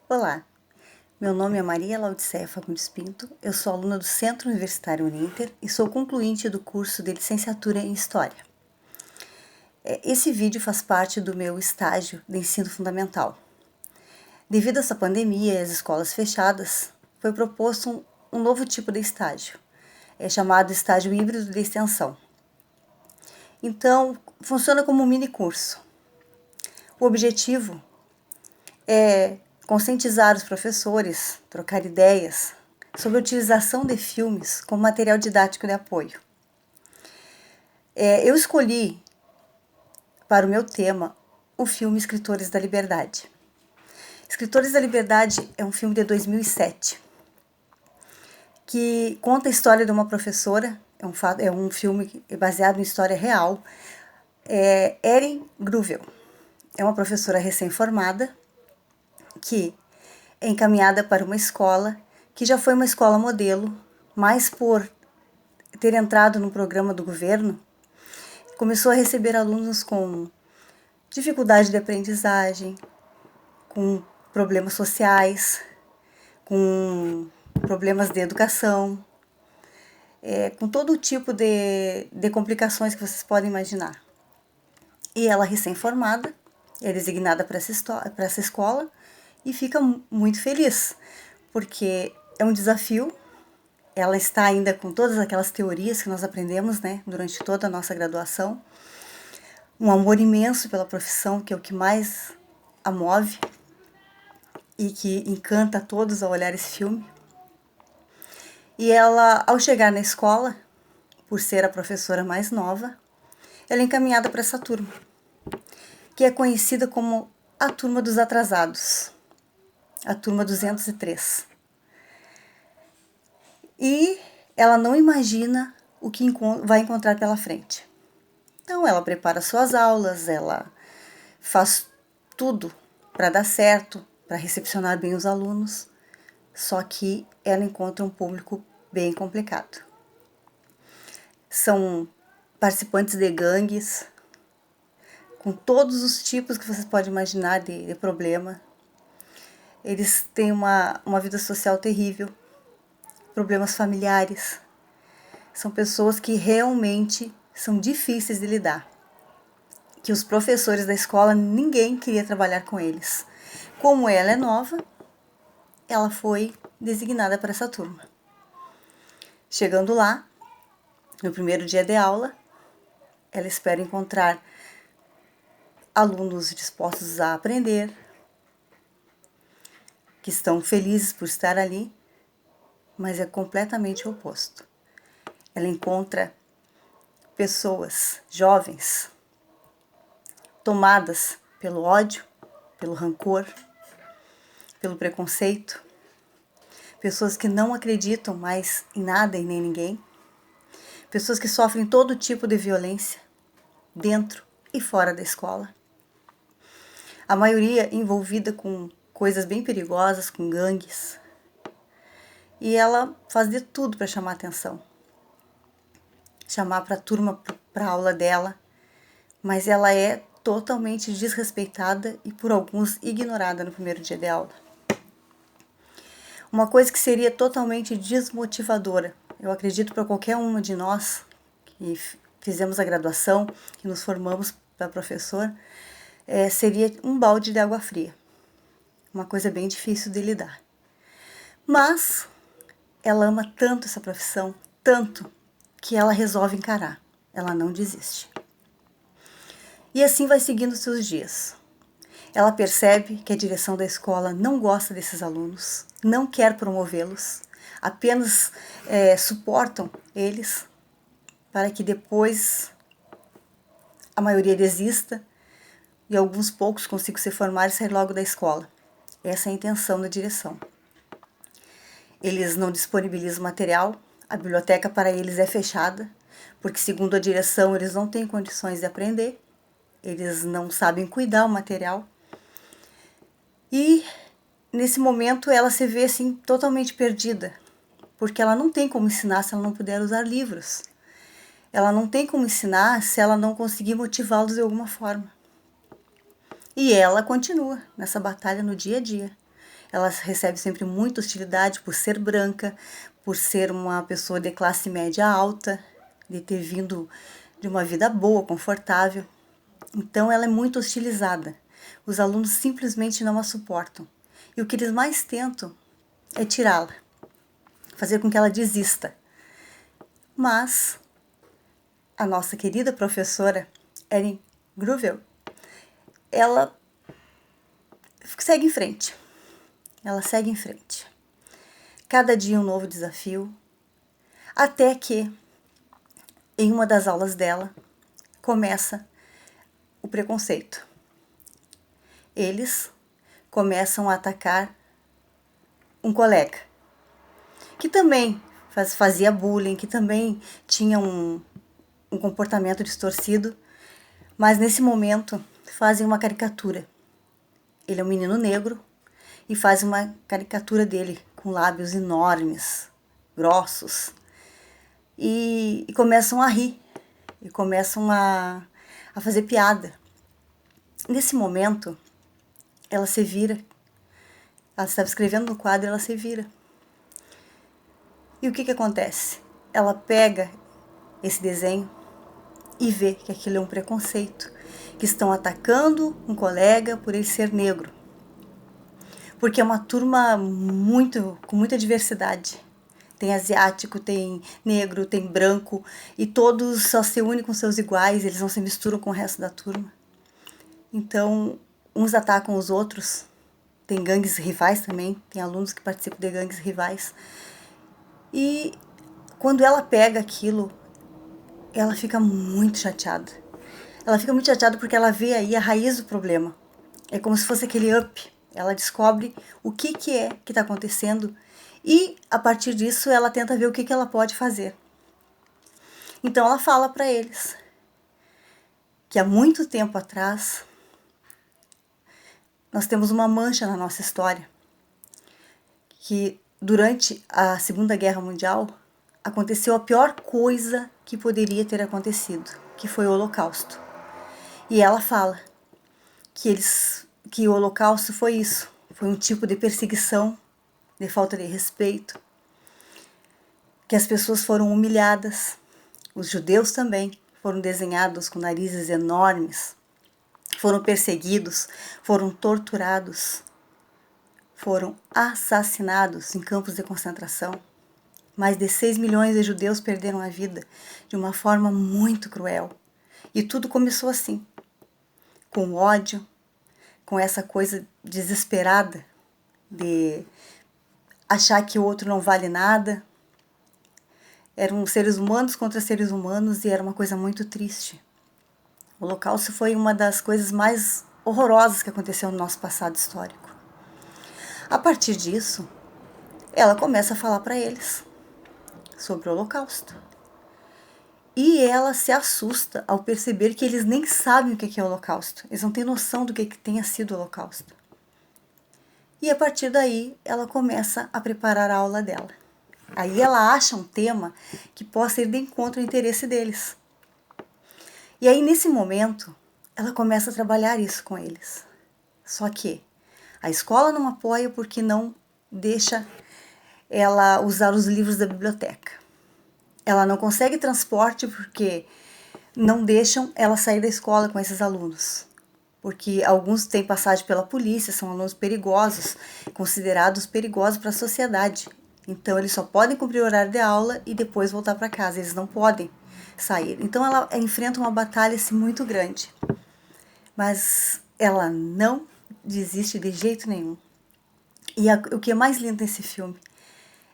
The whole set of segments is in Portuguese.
Olá, meu nome é Maria Laodiceia Fagundes Pinto, eu sou aluna do Centro Universitário Uninter e sou concluinte do curso de licenciatura em História. Esse vídeo faz parte do meu estágio de ensino fundamental. Devido a essa pandemia e as escolas fechadas, foi proposto um novo tipo de estágio, chamado estágio híbrido de extensão. Então, funciona como um mini curso. O objetivo é conscientizar os professores, trocar ideias sobre a utilização de filmes como material didático de apoio. Eu escolhi para o meu tema o filme Escritores da Liberdade. Escritores da Liberdade é um filme de 2007 que conta a história de uma professora, é um filme baseado em história real. Erin Gruvell é uma professora recém-formada que é encaminhada para uma escola que já foi uma escola modelo, mas por ter entrado no programa do governo, começou a receber alunos com dificuldade de aprendizagem, com problemas sociais, com problemas de educação, com todo tipo de complicações que vocês podem imaginar. E ela, recém-formada, é designada para essa escola e fica muito feliz, porque é um desafio. Ela está ainda com todas aquelas teorias que nós aprendemos, durante toda a nossa graduação. Um amor imenso pela profissão, que é o que mais a move e que encanta a todos ao olhar esse filme. E ela, ao chegar na escola, por ser a professora mais nova, ela é encaminhada para essa turma, que é conhecida como a turma dos atrasados, a turma 203. E ela não imagina o que vai encontrar pela frente. Então ela prepara suas aulas, ela faz tudo para dar certo, para recepcionar bem os alunos, só que ela encontra um público bem complicado. São participantes de gangues, com todos os tipos que vocês podem imaginar de problema. Eles têm uma vida social terrível, problemas familiares. São pessoas que realmente são difíceis de lidar, que os professores da escola, ninguém queria trabalhar com eles. Como ela é nova, ela foi designada para essa turma. Chegando lá, no primeiro dia de aula, ela espera encontrar alunos dispostos a aprender, que estão felizes por estar ali, mas é completamente o oposto. Ela encontra pessoas jovens tomadas pelo ódio, pelo rancor, pelo preconceito, pessoas que não acreditam mais em nada e nem ninguém, pessoas que sofrem todo tipo de violência dentro e fora da escola. A maioria envolvida com coisas bem perigosas, com gangues. E ela faz de tudo para chamar atenção. Chamar para a turma, para a aula dela, mas ela é totalmente desrespeitada e por alguns ignorada no primeiro dia de aula. Uma coisa que seria totalmente desmotivadora, eu acredito, para qualquer uma de nós que fizemos a graduação, que nos formamos para professor, seria um balde de água fria. Uma coisa bem difícil de lidar. Mas ela ama tanto essa profissão, tanto, que ela resolve encarar. Ela não desiste. E assim vai seguindo seus dias. Ela percebe que a direção da escola não gosta desses alunos, não quer promovê-los, apenas suportam eles para que depois a maioria desista e alguns poucos consigam se formar e sair logo da escola. Essa é a intenção da direção. Eles não disponibilizam material, a biblioteca para eles é fechada, porque segundo a direção eles não têm condições de aprender, eles não sabem cuidar do material. E nesse momento ela se vê assim totalmente perdida, porque ela não tem como ensinar se ela não puder usar livros. Ela não tem como ensinar se ela não conseguir motivá-los de alguma forma. E ela continua nessa batalha no dia a dia. ela recebe sempre muita hostilidade por ser branca, por ser uma pessoa de classe média alta, de ter vindo de uma vida boa, confortável. Então ela é muito hostilizada. Os alunos simplesmente não a suportam. E o que eles mais tentam é tirá-la, fazer com que ela desista. Mas a nossa querida professora Erin Gruvell, ela segue em frente. Ela segue em frente. Cada dia um novo desafio, até que em uma das aulas dela começa o preconceito. Eles começam a atacar um colega que também fazia bullying, que também tinha um comportamento distorcido, mas nesse momento fazem uma caricatura. Ele é um menino negro e faz uma caricatura dele com lábios enormes, grossos, e começam a rir, e começam a fazer piada. Nesse momento, ela se vira, ela estava escrevendo no quadro, ela se vira. E o que acontece? Ela pega esse desenho e vê que aquilo é um preconceito, que estão atacando um colega por ele ser negro. Porque é uma turma com muita diversidade. Tem asiático, tem negro, tem branco, e todos só se unem com seus iguais, eles não se misturam com o resto da turma. Então, uns atacam os outros. Tem gangues rivais também, tem alunos que participam de gangues rivais. E quando ela pega aquilo, ela fica muito chateada. Ela fica muito chateada porque ela vê aí a raiz do problema. É como se fosse aquele up. Ela descobre o que é que está acontecendo e, a partir disso, ela tenta ver o que ela pode fazer. Então, ela fala para eles que há muito tempo atrás nós temos uma mancha na nossa história, que durante a Segunda Guerra Mundial aconteceu a pior coisa que poderia ter acontecido, que foi o Holocausto. E ela fala que o Holocausto foi isso, foi um tipo de perseguição, de falta de respeito, que as pessoas foram humilhadas, os judeus também foram desenhados com narizes enormes, foram perseguidos, foram torturados, foram assassinados em campos de concentração. Mais de 6 milhões de judeus perderam a vida de uma forma muito cruel. E tudo começou assim, com ódio, com essa coisa desesperada de achar que o outro não vale nada. Eram seres humanos contra seres humanos e era uma coisa muito triste. O Holocausto foi uma das coisas mais horrorosas que aconteceu no nosso passado histórico. A partir disso, ela começa a falar para eles sobre o Holocausto. E ela se assusta ao perceber que eles nem sabem o que é o Holocausto. Eles não têm noção do que tenha sido o Holocausto. E a partir daí, ela começa a preparar a aula dela. Aí ela acha um tema que possa ir de encontro ao interesse deles. E aí, nesse momento, ela começa a trabalhar isso com eles. Só que a escola não apoia porque não deixa ela usar os livros da biblioteca. Ela não consegue transporte porque não deixam ela sair da escola com esses alunos. Porque alguns têm passagem pela polícia, são alunos perigosos, considerados perigosos para a sociedade. Então, eles só podem cumprir o horário de aula e depois voltar para casa. Eles não podem sair. Então, ela enfrenta uma batalha assim, muito grande. Mas ela não desiste de jeito nenhum. E o que é mais lindo nesse filme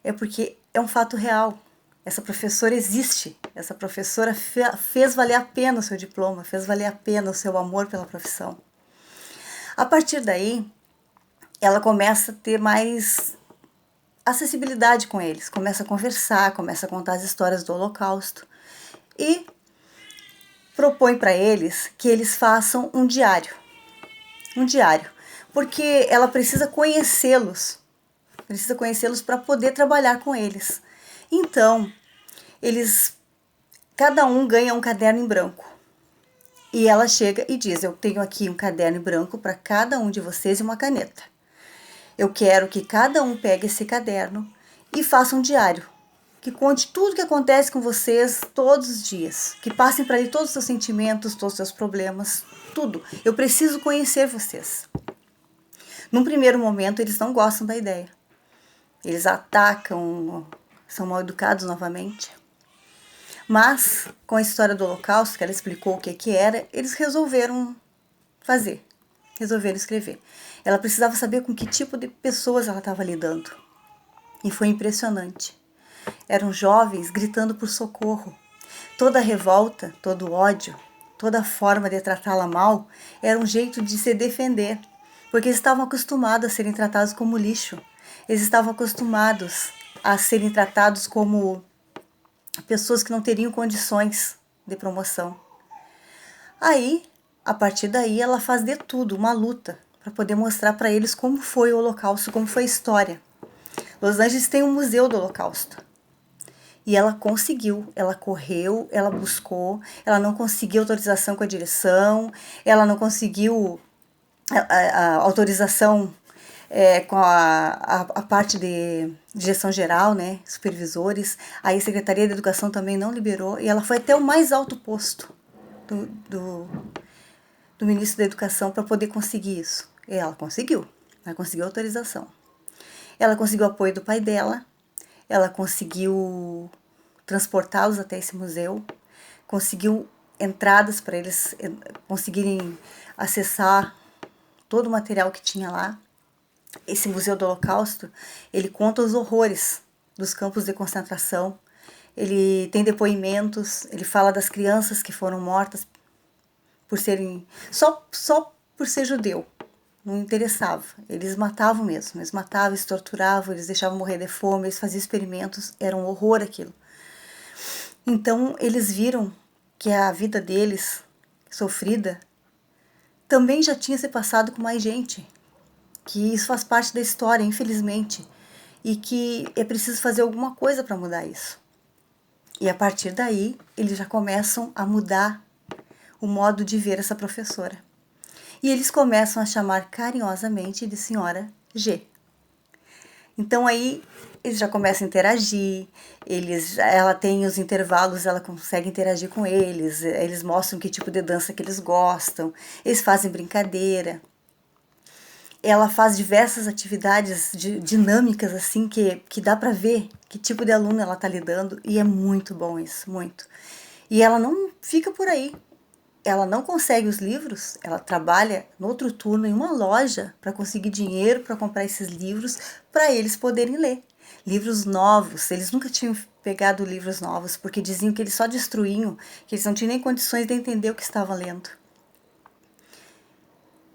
é porque é um fato real. Essa professora existe. Essa professora fez valer a pena o seu diploma, fez valer a pena o seu amor pela profissão. A partir daí, ela começa a ter mais acessibilidade com eles, começa a conversar, começa a contar as histórias do Holocausto e propõe para eles que eles façam um diário, porque ela precisa conhecê-los para poder trabalhar com eles. Então, cada um ganha um caderno em branco. E ela chega e diz: eu tenho aqui um caderno em branco para cada um de vocês e uma caneta. Eu quero que cada um pegue esse caderno e faça um diário, que conte tudo que acontece com vocês todos os dias, que passem para ali todos os seus sentimentos, todos os seus problemas, tudo. Eu preciso conhecer vocês. Num primeiro momento, eles não gostam da ideia. Eles atacam, são mal educados novamente. Mas, com a história do Holocausto, que ela explicou o que era, eles resolveram fazer, resolveram escrever. Ela precisava saber com que tipo de pessoas ela estava lidando. E foi impressionante. Eram jovens gritando por socorro. Toda a revolta, todo o ódio, toda a forma de tratá-la mal era um jeito de se defender, porque eles estavam acostumados a serem tratados como lixo. Eles estavam acostumados a serem tratados como pessoas que não teriam condições de promoção. Aí, a partir daí, ela faz de tudo, uma luta, para poder mostrar para eles como foi o Holocausto, como foi a história. Los Angeles tem um museu do Holocausto. E ela conseguiu, ela correu, ela buscou, ela não conseguiu autorização com a direção, ela não conseguiu a autorização com a parte de direção geral, né, supervisores, aí a Secretaria de Educação também não liberou, e ela foi até o mais alto posto do ministro da Educação para poder conseguir isso. E ela conseguiu autorização. Ela conseguiu o apoio do pai dela, ela conseguiu transportá-los até esse museu, conseguiu entradas para eles conseguirem acessar todo o material que tinha lá. Esse Museu do Holocausto, ele conta os horrores dos campos de concentração, ele tem depoimentos, ele fala das crianças que foram mortas por serem, só por ser judeu, não interessava, eles matavam mesmo, eles matavam, eles torturavam, eles deixavam morrer de fome, eles faziam experimentos, era um horror aquilo. Então eles viram que a vida deles, sofrida, também já tinha se passado com mais gente, que isso faz parte da história, infelizmente, e que é preciso fazer alguma coisa para mudar isso. E a partir daí, eles já começam a mudar o modo de ver essa professora. E eles começam a chamar carinhosamente de Senhora G. Então aí eles já começam a interagir, ela tem os intervalos, ela consegue interagir com eles mostram que tipo de dança que eles gostam, eles fazem brincadeira. Ela faz diversas atividades dinâmicas assim que dá para ver que tipo de aluno ela está lidando, e é muito bom isso, muito. E ela não fica por aí. Ela não consegue os livros, ela trabalha no outro turno em uma loja para conseguir dinheiro para comprar esses livros para eles poderem ler. Livros novos, eles nunca tinham pegado livros novos porque diziam que eles só destruíam, que eles não tinham nem condições de entender o que estavam lendo.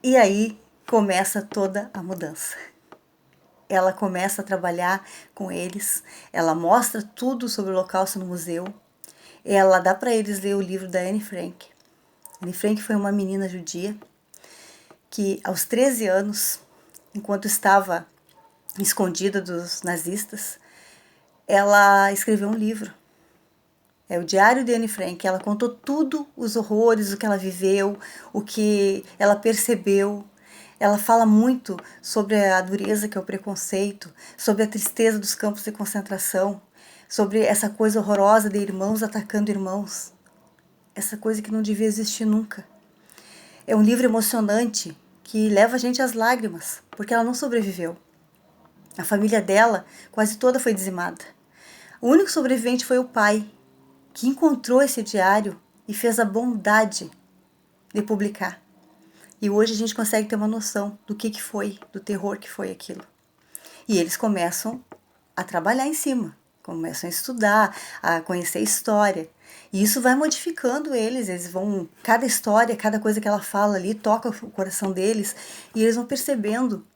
E aí começa toda a mudança. Ela começa a trabalhar com eles, ela mostra tudo sobre o Holocausto no museu, ela dá para eles ler o livro da Anne Frank. Anne Frank foi uma menina judia que, aos 13 anos, enquanto estava escondida dos nazistas, ela escreveu um livro. É o Diário de Anne Frank. Ela contou tudo, os horrores, o que ela viveu, o que ela percebeu. Ela fala muito sobre a dureza que é o preconceito, sobre a tristeza dos campos de concentração, sobre essa coisa horrorosa de irmãos atacando irmãos. Essa coisa que não devia existir nunca. É um livro emocionante que leva a gente às lágrimas, porque ela não sobreviveu. A família dela quase toda foi dizimada. O único sobrevivente foi o pai, que encontrou esse diário e fez a bondade de publicar. E hoje a gente consegue ter uma noção do que foi, do terror que foi aquilo. E eles começam a trabalhar em cima, começam a estudar, a conhecer a história. E isso vai modificando eles vão, cada história, cada coisa que ela fala ali, toca o coração deles, e eles vão percebendo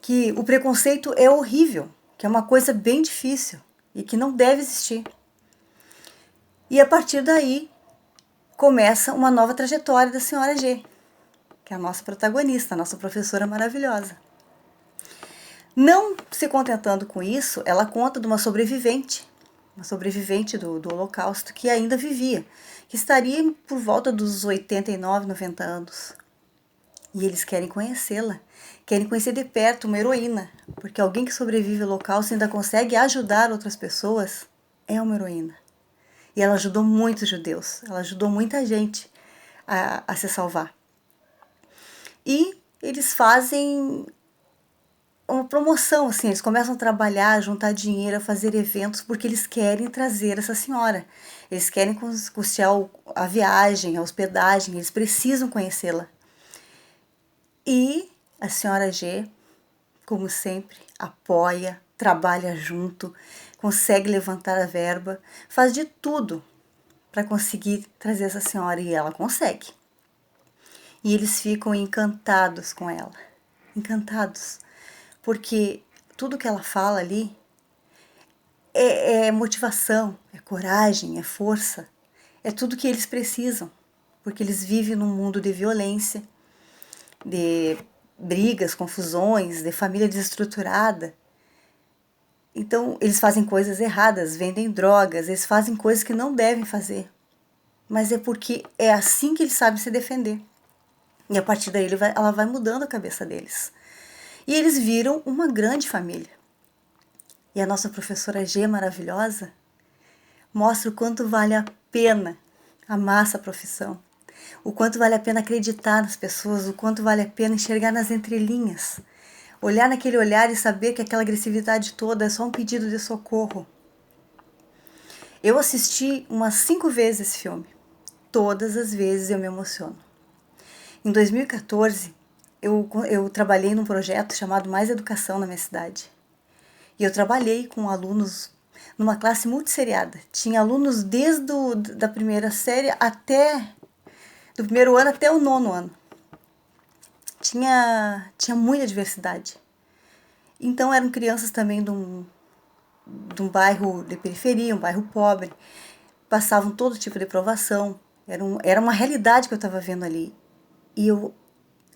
que o preconceito é horrível, que é uma coisa bem difícil e que não deve existir. E a partir daí começa uma nova trajetória da Senhora G, que é a nossa protagonista, a nossa professora maravilhosa. Não se contentando com isso, ela conta de uma sobrevivente do Holocausto que ainda vivia, que estaria por volta dos 89, 90 anos. e eles querem conhecê-la, querem conhecer de perto uma heroína, porque alguém que sobrevive ao Holocausto ainda consegue ajudar outras pessoas, é uma heroína. E ela ajudou muitos judeus, ela ajudou muita gente a se salvar. E eles fazem uma promoção, assim, eles começam a trabalhar, a juntar dinheiro, a fazer eventos, porque eles querem trazer essa senhora. Eles querem custear a viagem, a hospedagem, eles precisam conhecê-la. E a senhora G, como sempre, apoia, trabalha junto, consegue levantar a verba, faz de tudo para conseguir trazer essa senhora, e ela consegue. E eles ficam encantados com ela, encantados, porque tudo que ela fala ali é motivação, é coragem, é força, é tudo que eles precisam, porque eles vivem num mundo de violência, de brigas, confusões, de família desestruturada. Então, eles fazem coisas erradas, vendem drogas, eles fazem coisas que não devem fazer. Mas é porque é assim que eles sabem se defender. E a partir daí ela vai mudando a cabeça deles. E eles viram uma grande família. E a nossa professora G, maravilhosa, mostra o quanto vale a pena amar essa profissão. O quanto vale a pena acreditar nas pessoas, o quanto vale a pena enxergar nas entrelinhas. Olhar naquele olhar e saber que aquela agressividade toda é só um pedido de socorro. Eu assisti umas 5 vezes esse filme. Todas as vezes eu me emociono. Em 2014, eu trabalhei num projeto chamado Mais Educação na minha cidade. E eu trabalhei com alunos numa classe multisseriada. Tinha alunos desde da primeira série do primeiro ano até o 9º ano. Tinha muita diversidade. Então eram crianças também de um bairro de periferia, um bairro pobre. Passavam todo tipo de provação. Era uma realidade que eu estava vendo ali. E eu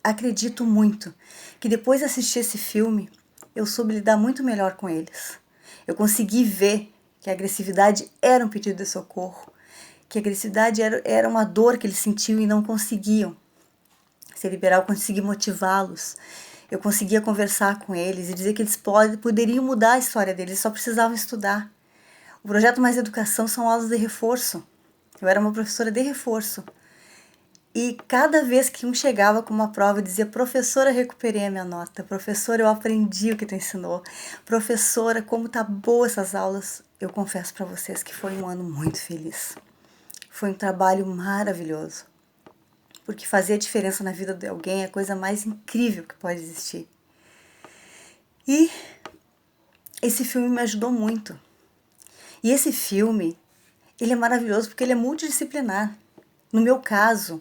acredito muito que depois de assistir esse filme, eu soube lidar muito melhor com eles. Eu consegui ver que a agressividade era um pedido de socorro, que a agressividade era uma dor que eles sentiam e não conseguiam se liberar. Eu consegui motivá-los, eu conseguia conversar com eles e dizer que eles poderiam mudar a história deles, só precisavam estudar. O projeto Mais Educação são aulas de reforço. Eu era uma professora de reforço. E cada vez que um chegava com uma prova e dizia: professora, recuperei a minha nota, professora, eu aprendi o que tu ensinou, professora, como tá boa essas aulas, eu confesso para vocês que foi um ano muito feliz. Foi um trabalho maravilhoso, porque fazer a diferença na vida de alguém é a coisa mais incrível que pode existir. E esse filme me ajudou muito. E esse filme, ele é maravilhoso porque ele é multidisciplinar. No meu caso,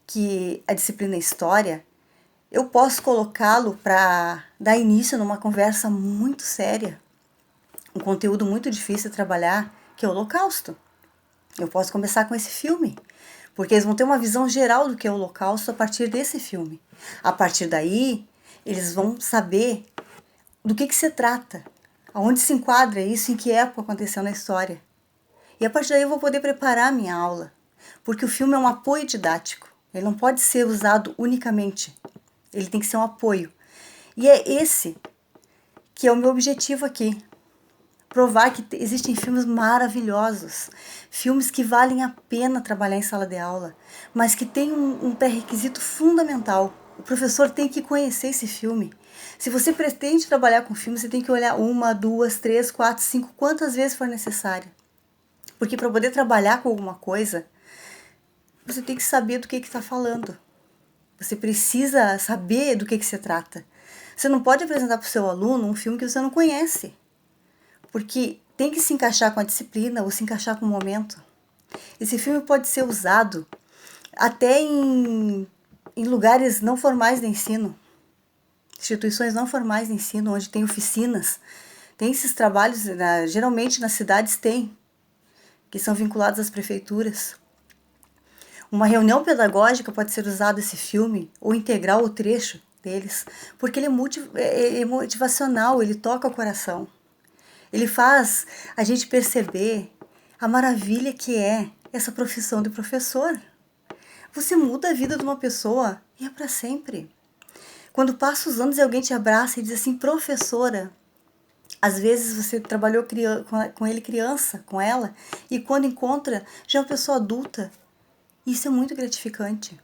que a disciplina é História, eu posso colocá-lo para dar início numa conversa muito séria, um conteúdo muito difícil de trabalhar, que é o Holocausto. Eu posso começar com esse filme, porque eles vão ter uma visão geral do que é o Holocausto a partir desse filme. A partir daí, eles vão saber do que se trata, aonde se enquadra isso, em que época aconteceu na história. E a partir daí eu vou poder preparar a minha aula, porque o filme é um apoio didático. Ele não pode ser usado unicamente. Ele tem que ser um apoio. E é esse que é o meu objetivo aqui. Provar que existem filmes maravilhosos. Filmes que valem a pena trabalhar em sala de aula. Mas que tem um pré-requisito fundamental. O professor tem que conhecer esse filme. Se você pretende trabalhar com filme, você tem que olhar 1, 2, 3, 4, 5, quantas vezes for necessário. Porque para poder trabalhar com alguma coisa, você tem que saber do que está falando. Você precisa saber do que se trata. Você não pode apresentar para o seu aluno um filme que você não conhece, porque tem que se encaixar com a disciplina ou se encaixar com o momento. Esse filme pode ser usado até em lugares não formais de ensino, instituições não formais de ensino, onde tem oficinas. Tem esses trabalhos, geralmente nas cidades tem, que são vinculados às prefeituras. Uma reunião pedagógica pode ser usado esse filme, ou integral o trecho deles, porque ele é motivacional, ele toca o coração. Ele faz a gente perceber a maravilha que é essa profissão de professor. Você muda a vida de uma pessoa e é para sempre. Quando passa os anos e alguém te abraça e diz assim, professora, às vezes você trabalhou com ele criança, com ela, e quando encontra, já é uma pessoa adulta. Isso é muito gratificante.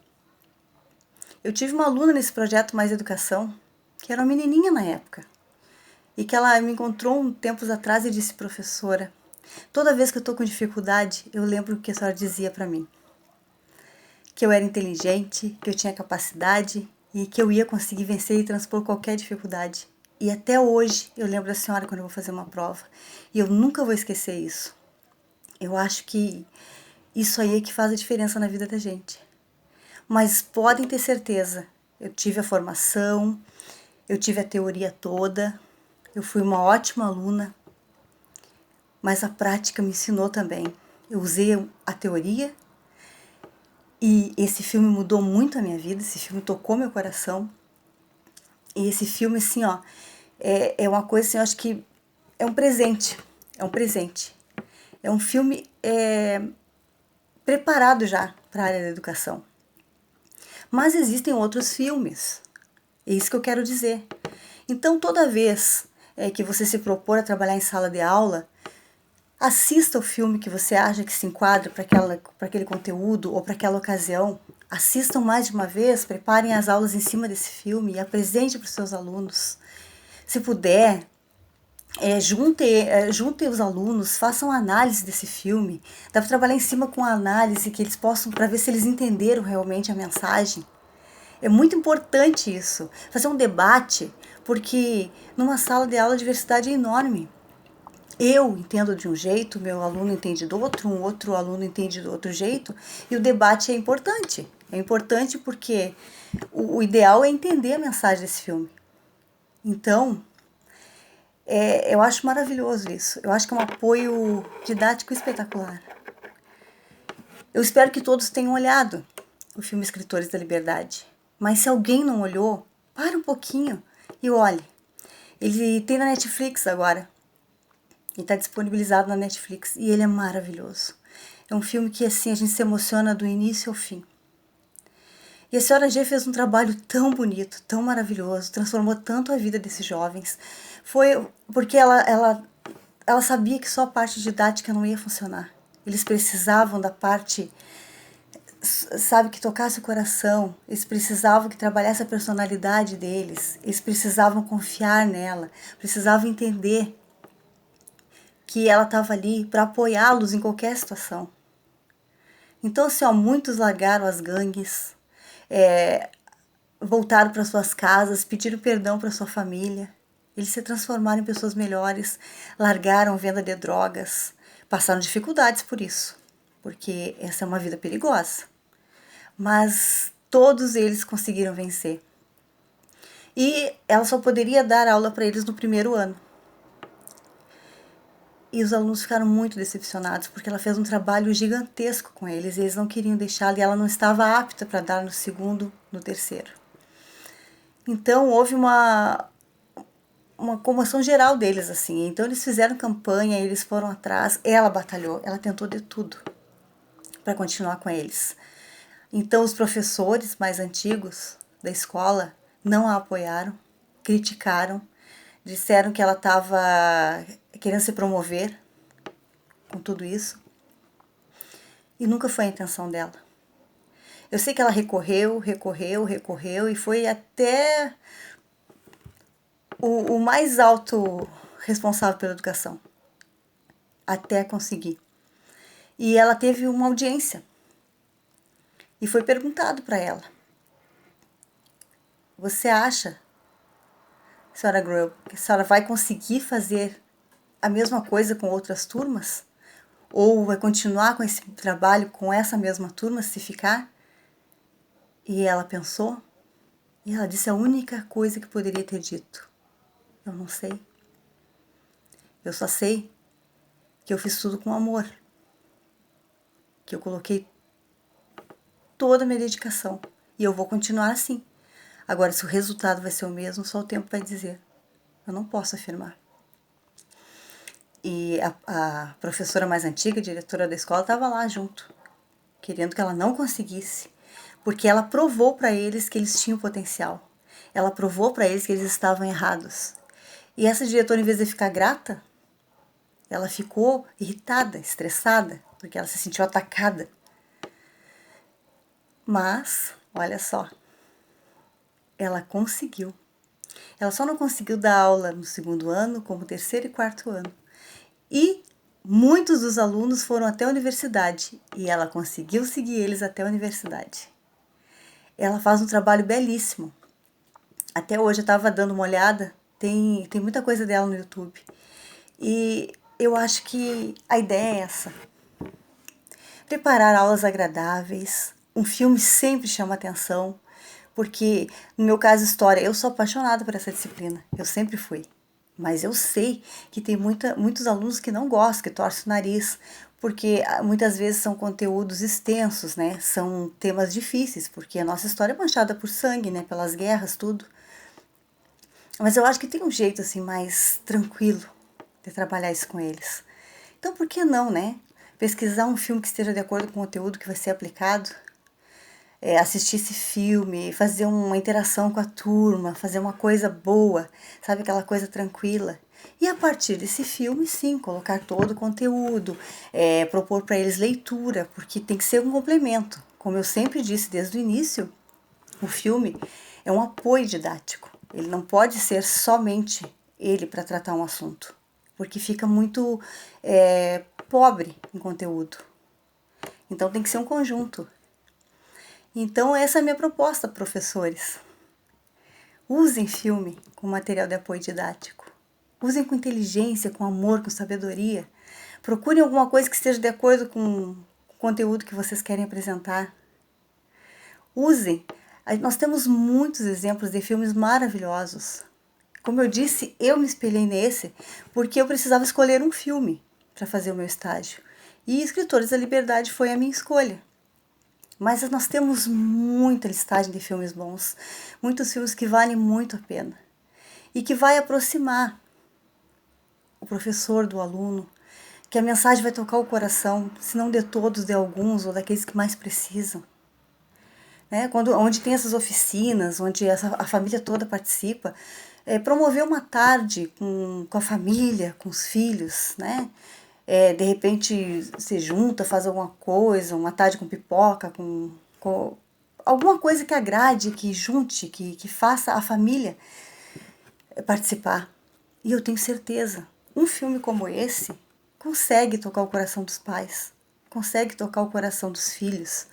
Eu tive uma aluna nesse projeto Mais Educação, que era uma menininha na época, e que ela me encontrou um tempos atrás e disse, professora, toda vez que eu estou com dificuldade, eu lembro o que a senhora dizia para mim. Que eu era inteligente, que eu tinha capacidade e que eu ia conseguir vencer e transpor qualquer dificuldade. E até hoje eu lembro da senhora quando eu vou fazer uma prova. E eu nunca vou esquecer isso. Eu acho que isso aí é que faz a diferença na vida da gente. Mas podem ter certeza, eu tive a formação, eu tive a teoria toda, eu fui uma ótima aluna, mas a prática me ensinou também. Eu usei a teoria e esse filme mudou muito a minha vida, esse filme tocou meu coração. E esse filme, assim, ó, é uma coisa, assim, eu acho que é um presente, é um presente. É um filme preparado já para a área da educação. Mas existem outros filmes, é isso que eu quero dizer. Então, toda vez que você se propor a trabalhar em sala de aula, assista o filme que você acha que se enquadra para aquele conteúdo ou para aquela ocasião. Assistam mais de uma vez, preparem as aulas em cima desse filme e apresente para os seus alunos. Se puder, junte os alunos, façam análise desse filme. Dá para trabalhar em cima com a análise que eles possam, para ver se eles entenderam realmente a mensagem. É muito importante isso, fazer um debate, porque numa sala de aula a diversidade é enorme. Eu entendo de um jeito, meu aluno entende do outro, um outro aluno entende do outro jeito, e o debate é importante. É importante porque o ideal é entender a mensagem desse filme. Então, eu acho maravilhoso isso. Eu acho que é um apoio didático espetacular. Eu espero que todos tenham olhado o filme Escritores da Liberdade. Mas se alguém não olhou, para um pouquinho e olhe. Ele tem na Netflix agora. Ele está disponibilizado na Netflix e ele é maravilhoso. É um filme que assim a gente se emociona do início ao fim. E a senhora G fez um trabalho tão bonito, tão maravilhoso, transformou tanto a vida desses jovens. Foi porque ela sabia que só a parte didática não ia funcionar. Eles precisavam da parte, sabe, que tocasse o coração. Eles precisavam que trabalhasse a personalidade deles. Eles precisavam confiar nela, precisavam entender que ela estava ali para apoiá-los em qualquer situação. Então, assim, ó, muitos largaram as gangues, voltaram para suas casas, pediram perdão para sua família. Eles se transformaram em pessoas melhores, largaram a venda de drogas, passaram dificuldades por isso, porque essa é uma vida perigosa. Mas todos eles conseguiram vencer. E ela só poderia dar aula para eles no primeiro ano. E os alunos ficaram muito decepcionados, porque ela fez um trabalho gigantesco com eles, e eles não queriam deixá-la, e ela não estava apta para dar no segundo, no terceiro. Então houve uma comoção geral deles, assim. Então eles fizeram campanha, eles foram atrás, ela batalhou, ela tentou de tudo para continuar com eles. Então os professores mais antigos da escola não a apoiaram, criticaram, disseram que ela estava querendo se promover com tudo isso. E nunca foi a intenção dela. Eu sei que ela recorreu e foi até o mais alto responsável pela educação, até conseguir. E ela teve uma audiência e foi perguntado para ela: você acha, senhora Grubb, que a senhora vai conseguir fazer a mesma coisa com outras turmas? Ou vai continuar com esse trabalho com essa mesma turma se ficar? E ela pensou e ela disse a única coisa que poderia ter dito: eu não sei. Eu só sei que eu fiz tudo com amor, que eu coloquei toda a minha dedicação e eu vou continuar assim. Agora, se o resultado vai ser o mesmo, só o tempo vai dizer. Eu não posso afirmar. E a professora mais antiga, diretora da escola, estava lá junto, querendo que ela não conseguisse. porque ela provou para eles que eles tinham potencial. Ela provou para eles que eles estavam errados. E essa diretora, em vez de ficar grata, ela ficou irritada, estressada, porque ela se sentiu atacada. Mas, olha só, ela conseguiu. Ela só não conseguiu dar aula no segundo ano, como terceiro e quarto ano. E muitos dos alunos foram até a universidade e ela conseguiu seguir eles até a universidade. Ela faz um trabalho belíssimo. Até hoje eu estava dando uma olhada, tem muita coisa dela no YouTube. E eu acho que a ideia é essa. Preparar aulas agradáveis. Um filme sempre chama atenção, porque no meu caso história, eu sou apaixonada por essa disciplina, eu sempre fui. Mas eu sei que tem muitos alunos que não gostam, que torcem o nariz, porque muitas vezes são conteúdos extensos, né? São temas difíceis, porque a nossa história é manchada por sangue, né? Pelas guerras, tudo. Mas eu acho que tem um jeito assim mais tranquilo de trabalhar isso com eles. Então por que não, né? Pesquisar um filme que esteja de acordo com o conteúdo que vai ser aplicado, assistir esse filme, fazer uma interação com a turma, fazer uma coisa boa, sabe, aquela coisa tranquila. E a partir desse filme, sim, colocar todo o conteúdo, propor para eles leitura, porque tem que ser um complemento. Como eu sempre disse desde o início, o filme é um apoio didático. Ele não pode ser somente ele para tratar um assunto, porque fica muito pobre em conteúdo. Então tem que ser um conjunto. Então essa é a minha proposta, professores. Usem filme como material de apoio didático. Usem com inteligência, com amor, com sabedoria. Procurem alguma coisa que esteja de acordo com o conteúdo que vocês querem apresentar. Usem. Nós temos muitos exemplos de filmes maravilhosos. Como eu disse, eu me espelhei nesse porque eu precisava escolher um filme para fazer o meu estágio. E Escritores da Liberdade foi a minha escolha. Mas nós temos muita listagem de filmes bons, muitos filmes que valem muito a pena e que vai aproximar o professor do aluno, que a mensagem vai tocar o coração, se não de todos, de alguns ou daqueles que mais precisam. Né? Onde tem essas oficinas, onde a família toda participa, promover uma tarde com a família, com os filhos, né? De repente se junta, faz alguma coisa, uma tarde com pipoca, com alguma coisa que agrade, que junte, que faça a família participar. E eu tenho certeza, um filme como esse consegue tocar o coração dos pais, consegue tocar o coração dos filhos,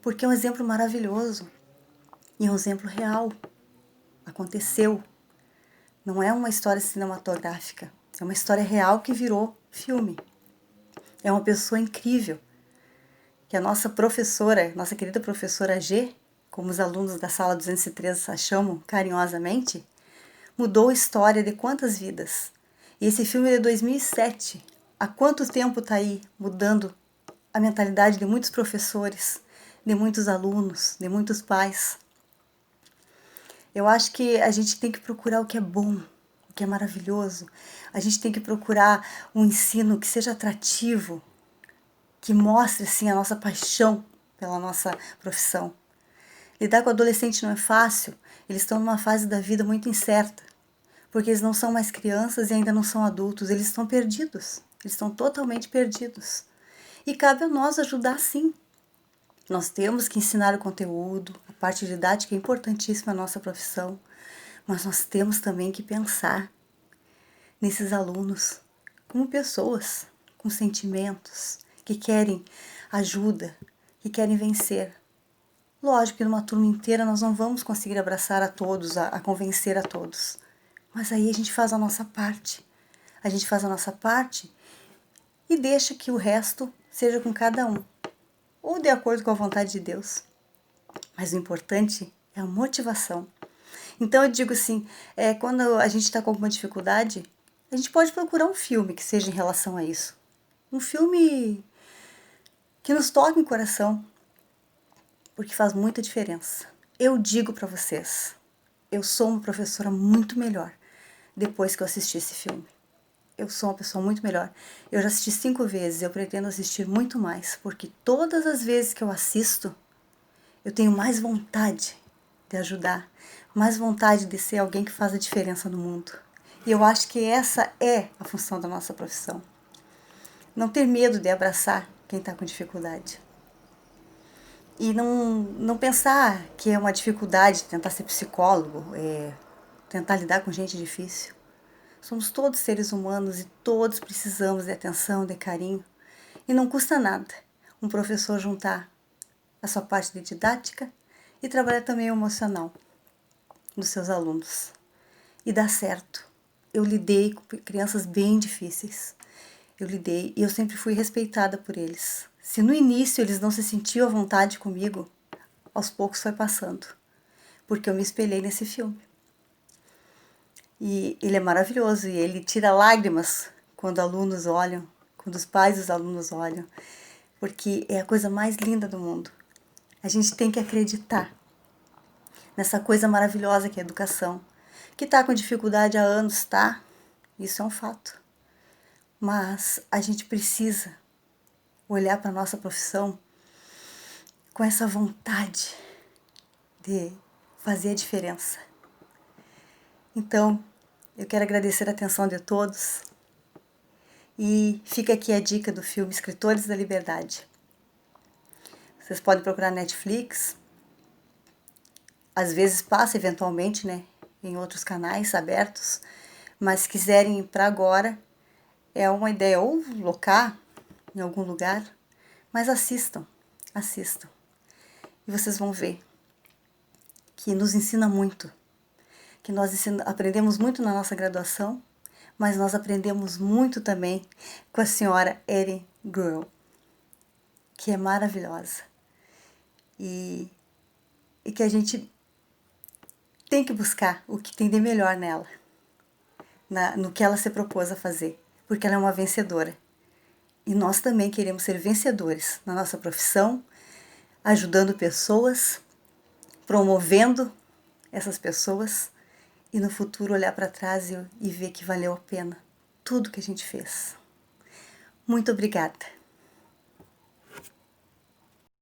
porque é um exemplo maravilhoso e é um exemplo real. Aconteceu. Não é uma história cinematográfica, é uma história real que virou filme. É uma pessoa incrível, que a nossa professora, nossa querida professora G, como os alunos da sala 203 a chamam carinhosamente, mudou a história de quantas vidas. E esse filme é de 2007. Há quanto tempo está aí mudando a mentalidade de muitos professores, de muitos alunos, de muitos pais? Eu acho que a gente tem que procurar o que é bom, o que é maravilhoso. A gente tem que procurar um ensino que seja atrativo, que mostre assim a nossa paixão pela nossa profissão. Lidar com adolescente não é fácil, eles estão numa fase da vida muito incerta, porque eles não são mais crianças e ainda não são adultos, eles estão perdidos, eles estão totalmente perdidos. E cabe a nós ajudar sim. Nós temos que ensinar o conteúdo, a parte didática é importantíssima na nossa profissão, mas nós temos também que pensar nesses alunos como pessoas, com sentimentos, que querem ajuda, que querem vencer. Lógico que numa turma inteira nós não vamos conseguir abraçar a todos, a convencer a todos. Mas aí a gente faz a nossa parte. A gente faz a nossa parte e deixa que o resto seja com cada um, ou de acordo com a vontade de Deus. Mas o importante é a motivação. Então eu digo assim, quando a gente está com alguma dificuldade, a gente pode procurar um filme que seja em relação a isso. Um filme que nos toque o coração, porque faz muita diferença. Eu digo para vocês, eu sou uma professora muito melhor depois que eu assisti esse filme. Eu sou uma pessoa muito melhor. Eu já assisti 5 vezes, eu pretendo assistir muito mais, porque todas as vezes que eu assisto, eu tenho mais vontade de ajudar, mais vontade de ser alguém que faz a diferença no mundo. E eu acho que essa é a função da nossa profissão. Não ter medo de abraçar quem está com dificuldade. E não pensar que é uma dificuldade tentar ser psicólogo, tentar lidar com gente difícil. Somos todos seres humanos e todos precisamos de atenção, de carinho. E não custa nada um professor juntar a sua parte de didática e trabalhar também o emocional dos seus alunos. E dá certo. Eu lidei com crianças bem difíceis. Eu lidei e eu sempre fui respeitada por eles. Se no início eles não se sentiam à vontade comigo, aos poucos foi passando, porque eu me espelhei nesse filme. E ele é maravilhoso e ele tira lágrimas quando alunos olham, quando os pais dos alunos olham, porque é a coisa mais linda do mundo. A gente tem que acreditar nessa coisa maravilhosa que é a educação, que está com dificuldade há anos, tá? Isso é um fato. Mas a gente precisa olhar para a nossa profissão com essa vontade de fazer a diferença. Então, eu quero agradecer a atenção de todos e fica aqui a dica do filme Escritores da Liberdade. Vocês podem procurar na Netflix, às vezes passa eventualmente, né, em outros canais abertos, mas se quiserem ir para agora, é uma ideia ou locar em algum lugar, mas assistam. E vocês vão ver que nos ensina muito, que nós aprendemos muito na nossa graduação, mas nós aprendemos muito também com a senhora Erin Gruwell, que é maravilhosa. E que a gente tem que buscar o que tem de melhor nela, no que ela se propôs a fazer, porque ela é uma vencedora. E nós também queremos ser vencedores na nossa profissão, ajudando pessoas, promovendo essas pessoas e no futuro olhar para trás e ver que valeu a pena tudo que a gente fez. Muito obrigada.